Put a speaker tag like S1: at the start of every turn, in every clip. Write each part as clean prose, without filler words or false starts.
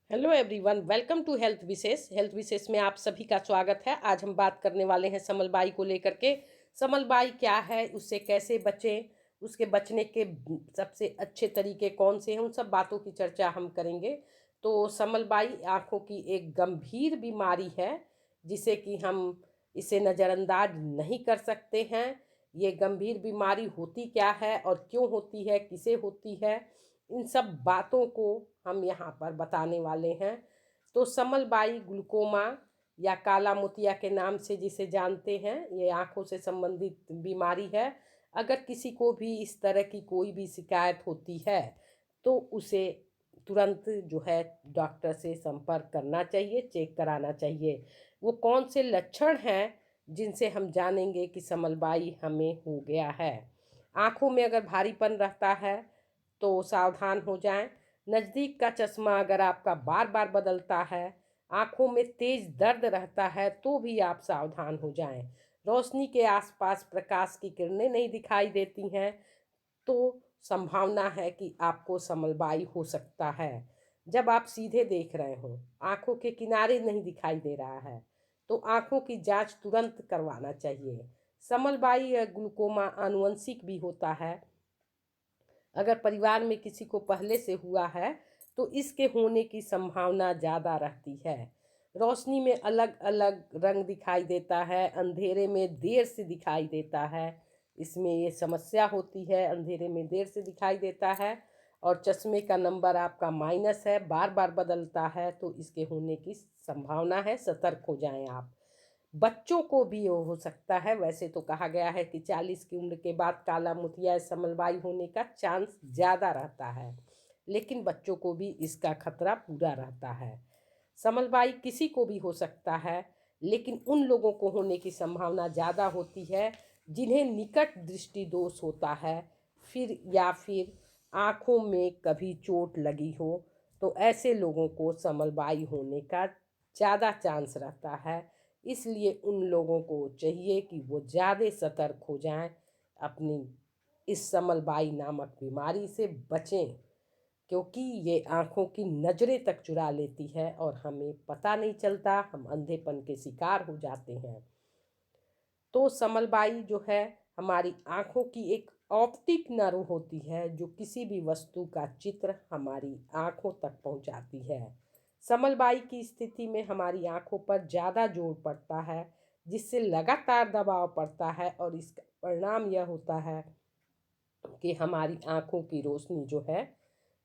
S1: Hello everyone, welcome to health विशेष में आप सभी का स्वागत है। आज हम बात करने वाले हैं समलबाई को लेकर के। समलबाई क्या है, उससे कैसे बचें, उसके बचने के सबसे अच्छे तरीके कौन से हैं, उन सब बातों की चर्चा हम करेंगे। तो समलबाई आँखों की एक गंभीर बीमारी है जिसे कि हम इसे नज़रअंदाज नहीं कर सकते हैं। ये गंभीर बीमारी होती क्या है और क्यों होती है, किसे होती है, इन सब बातों को हम यहाँ पर बताने वाले हैं। तो समलबाई ग्लूकोमा या काला मोतिया के नाम से जिसे जानते हैं, ये आँखों से संबंधित बीमारी है। अगर किसी को भी इस तरह की कोई भी शिकायत होती है तो उसे तुरंत जो है डॉक्टर से संपर्क करना चाहिए, चेक कराना चाहिए। वो कौन से लक्षण हैं जिनसे हम जानेंगे कि समलबाई हमें हो गया है। आँखों में अगर भारीपन रहता है तो सावधान हो जाएं। नज़दीक का चश्मा अगर आपका बार बार बदलता है, आँखों में तेज दर्द रहता है तो भी आप सावधान हो जाएं। रोशनी के आसपास प्रकाश की किरणें नहीं दिखाई देती हैं तो संभावना है कि आपको समलबाई हो सकता है। जब आप सीधे देख रहे हो, आँखों के किनारे नहीं दिखाई दे रहा है, तो आँखों की जांच तुरंत करवाना चाहिए। समलबाई या ग्लूकोमा आनुवंशिक भी होता है। अगर परिवार में किसी को पहले से हुआ है तो इसके होने की संभावना ज़्यादा रहती है। रोशनी में अलग अलग रंग दिखाई देता है, अंधेरे में देर से दिखाई देता है। इसमें ये समस्या होती है, अंधेरे में देर से दिखाई देता है। और चश्मे का नंबर आपका माइनस है, बार बार बदलता है, तो इसके होने की संभावना है। सतर्क हो जाएं आप। बच्चों को भी हो सकता है। वैसे तो कहा गया है कि 40 की उम्र के बाद काला मोतिया समलबाई होने का चांस ज़्यादा रहता है, लेकिन बच्चों को भी इसका खतरा पूरा रहता है। समलबाई किसी को भी हो सकता है, लेकिन उन लोगों को होने की संभावना ज़्यादा होती है जिन्हें निकट दृष्टि दोष होता है, फिर आँखों में कभी चोट लगी हो, तो ऐसे लोगों को समलबाई होने का ज़्यादा चांस रहता है। इसलिए उन लोगों को चाहिए कि वो ज़्यादा सतर्क हो जाएं, अपनी इस समलबाई नामक बीमारी से बचें, क्योंकि ये आँखों की नज़रें तक चुरा लेती है और हमें पता नहीं चलता, हम अंधेपन के शिकार हो जाते हैं। तो समलबाई जो है हमारी आँखों की एक ऑप्टिक नर्व होती है जो किसी भी वस्तु का चित्र हमारी आँखों तक पहुँचाती है। समलबाई की स्थिति में हमारी आँखों पर ज़्यादा जोर पड़ता है, जिससे लगातार दबाव पड़ता है और इसका परिणाम यह होता है कि हमारी आँखों की रोशनी जो है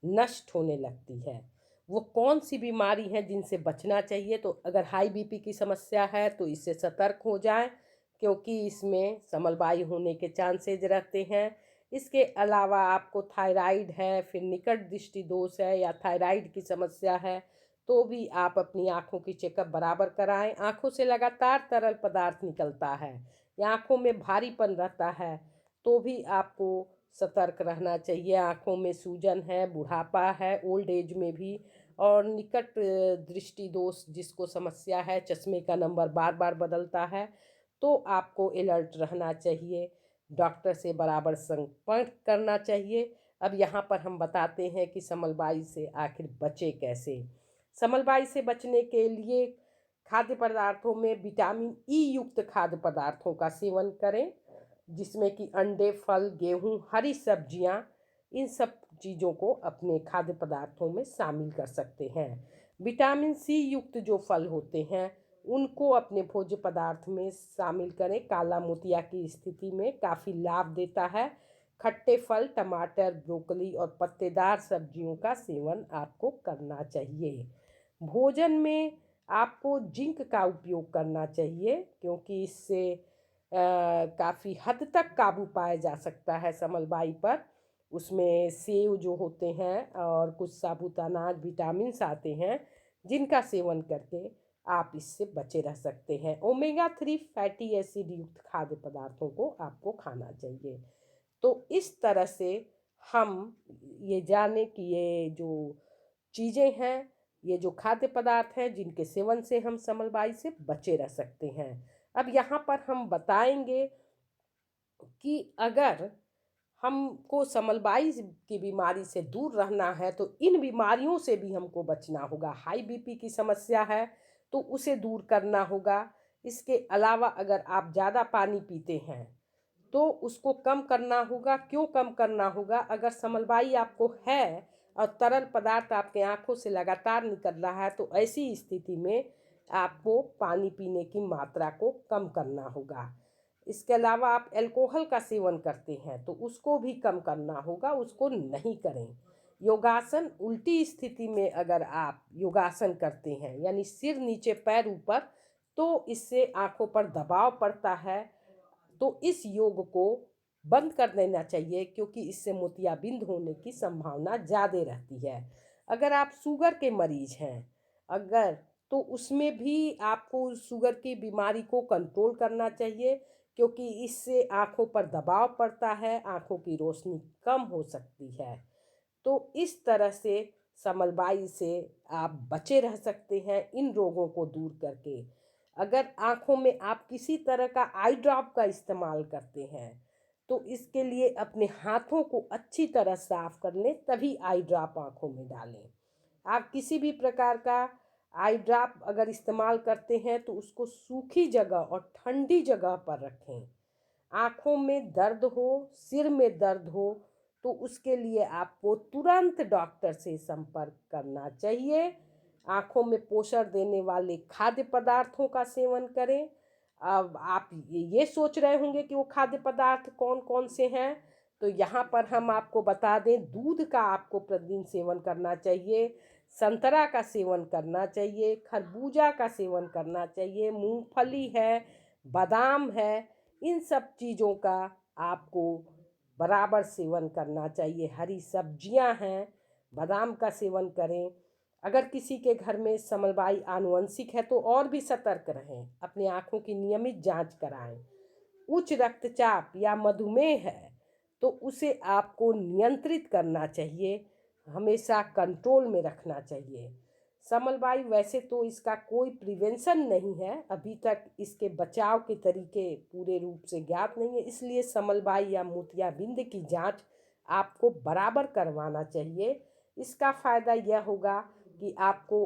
S1: नष्ट होने लगती है। वो कौन सी बीमारी है जिनसे बचना चाहिए, तो अगर हाई बीपी की समस्या है तो इससे सतर्क हो जाएं, क्योंकि इसमें समलबाई होने के चांसेज रहते हैं। इसके अलावा आपको थायराइड है, फिर निकट दृष्टि दोष है या थायराइड की समस्या है, तो भी आप अपनी आँखों की चेकअप बराबर कराएं। आँखों से लगातार तरल पदार्थ निकलता है या आँखों में भारीपन रहता है तो भी आपको सतर्क रहना चाहिए। आँखों में सूजन है, बुढ़ापा है, ओल्ड एज में भी, और निकट दृष्टि दोष जिसको समस्या है, चश्मे का नंबर बार बार बदलता है, तो आपको अलर्ट रहना चाहिए, डॉक्टर से बराबर संपर्क करना चाहिए। अब यहाँ पर हम बताते हैं कि समलबाई से आखिर बचे कैसे। समलबाई से बचने के लिए खाद्य पदार्थों में विटामिन ई युक्त खाद्य पदार्थों का सेवन करें, जिसमें कि अंडे, फल, गेहूँ, हरी सब्जियाँ, इन सब चीज़ों को अपने खाद्य पदार्थों में शामिल कर सकते हैं। विटामिन सी युक्त जो फल होते हैं उनको अपने भोज्य पदार्थ में शामिल करें। काला मोतिया की स्थिति में काफ़ी लाभ देता है। खट्टे फल, टमाटर, ब्रोकली और पत्तेदार सब्जियों का सेवन आपको करना चाहिए। भोजन में आपको जिंक का उपयोग करना चाहिए, क्योंकि इससे काफ़ी हद तक काबू पाया जा सकता है समलबाई पर। उसमें सेव जो होते हैं और कुछ साबुत अनाज विटामिन्स आते हैं जिनका सेवन करके आप इससे बचे रह सकते हैं। ओमेगा 3 फैटी एसिड युक्त खाद्य पदार्थों को आपको खाना चाहिए। तो इस तरह से हम ये जाने कि ये जो चीज़ें हैं, ये जो खाद्य पदार्थ हैं जिनके सेवन से हम समलबाई से बचे रह सकते हैं। अब यहाँ पर हम बताएंगे कि अगर हमको समलबाई की बीमारी से दूर रहना है तो इन बीमारियों से भी हमको बचना होगा। हाई बीपी की समस्या है तो उसे दूर करना होगा। इसके अलावा अगर आप ज़्यादा पानी पीते हैं तो उसको कम करना होगा। क्यों कम करना होगा? अगर समलबाई आपको है और तरल पदार्थ आपके आँखों से लगातार निकल रहा है तो ऐसी स्थिति में आपको पानी पीने की मात्रा को कम करना होगा। इसके अलावा आप अल्कोहल का सेवन करते हैं तो उसको भी कम करना होगा, उसको नहीं करें। योगासन, उल्टी स्थिति में अगर आप योगासन करते हैं यानी सिर नीचे पैर ऊपर, तो इससे आँखों पर दबाव पड़ता है। तो इस योग को बंद कर देना चाहिए क्योंकि इससे मोतियाबिंद होने की संभावना ज़्यादा रहती है। अगर आप शुगर के मरीज हैं अगर, तो उसमें भी आपको शुगर की बीमारी को कंट्रोल करना चाहिए क्योंकि इससे आँखों पर दबाव पड़ता है, आँखों की रोशनी कम हो सकती है। तो इस तरह से समलबाई से आप बचे रह सकते हैं इन रोगों को दूर करके। अगर आँखों में आप किसी तरह का आई ड्रॉप का इस्तेमाल करते हैं तो इसके लिए अपने हाथों को अच्छी तरह साफ कर लें, तभी आई ड्रॉप आँखों में डालें। आप किसी भी प्रकार का आई ड्रॉप अगर इस्तेमाल करते हैं तो उसको सूखी जगह और ठंडी जगह पर रखें। आँखों में दर्द हो, सिर में दर्द हो तो उसके लिए आपको तुरंत डॉक्टर से संपर्क करना चाहिए। आँखों में पोषण देने वाले खाद्य पदार्थों का सेवन करें। अब आप ये सोच रहे होंगे कि वो खाद्य पदार्थ कौन कौन से हैं, तो यहाँ पर हम आपको बता दें, दूध का आपको प्रतिदिन सेवन करना चाहिए, संतरा का सेवन करना चाहिए, खरबूजा का सेवन करना चाहिए, मूंगफली है, बादाम है, इन सब चीज़ों का आपको बराबर सेवन करना चाहिए। हरी सब्जियां हैं, बादाम का सेवन करें। अगर किसी के घर में समलबाई आनुवंशिक है तो और भी सतर्क रहें, अपनी आँखों की नियमित जांच कराएं। उच्च रक्तचाप या मधुमेह है तो उसे आपको नियंत्रित करना चाहिए, हमेशा कंट्रोल में रखना चाहिए। समलबाई वैसे तो इसका कोई प्रिवेंशन नहीं है, अभी तक इसके बचाव के तरीके पूरे रूप से ज्ञात नहीं है, इसलिए समलबाई या मोतियाबिंद की जांच आपको बराबर करवाना चाहिए। इसका फ़ायदा यह होगा कि आपको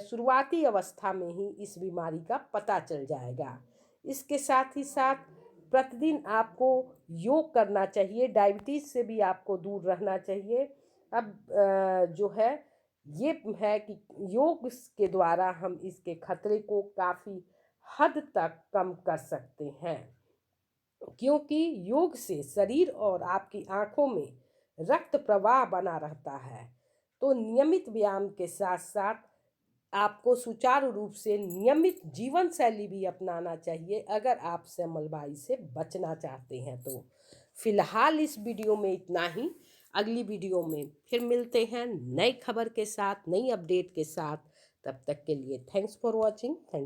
S1: शुरुआती अवस्था में ही इस बीमारी का पता चल जाएगा। इसके साथ ही साथ प्रतिदिन आपको योग करना चाहिए, डायबिटीज़ से भी आपको दूर रहना चाहिए। अब जो है ये है कि योग के द्वारा हम इसके खतरे को काफ़ी हद तक कम कर सकते हैं, क्योंकि योग से शरीर और आपकी आँखों में रक्त प्रवाह बना रहता है। तो नियमित व्यायाम के साथ साथ आपको सुचारू रूप से नियमित जीवन शैली भी अपनाना चाहिए अगर आप समलबाई से बचना चाहते हैं तो। फिलहाल इस वीडियो में इतना ही। अगली वीडियो में फिर मिलते हैं नई खबर के साथ, नई अपडेट के साथ। तब तक के लिए थैंक्स फॉर वॉचिंग। थैंक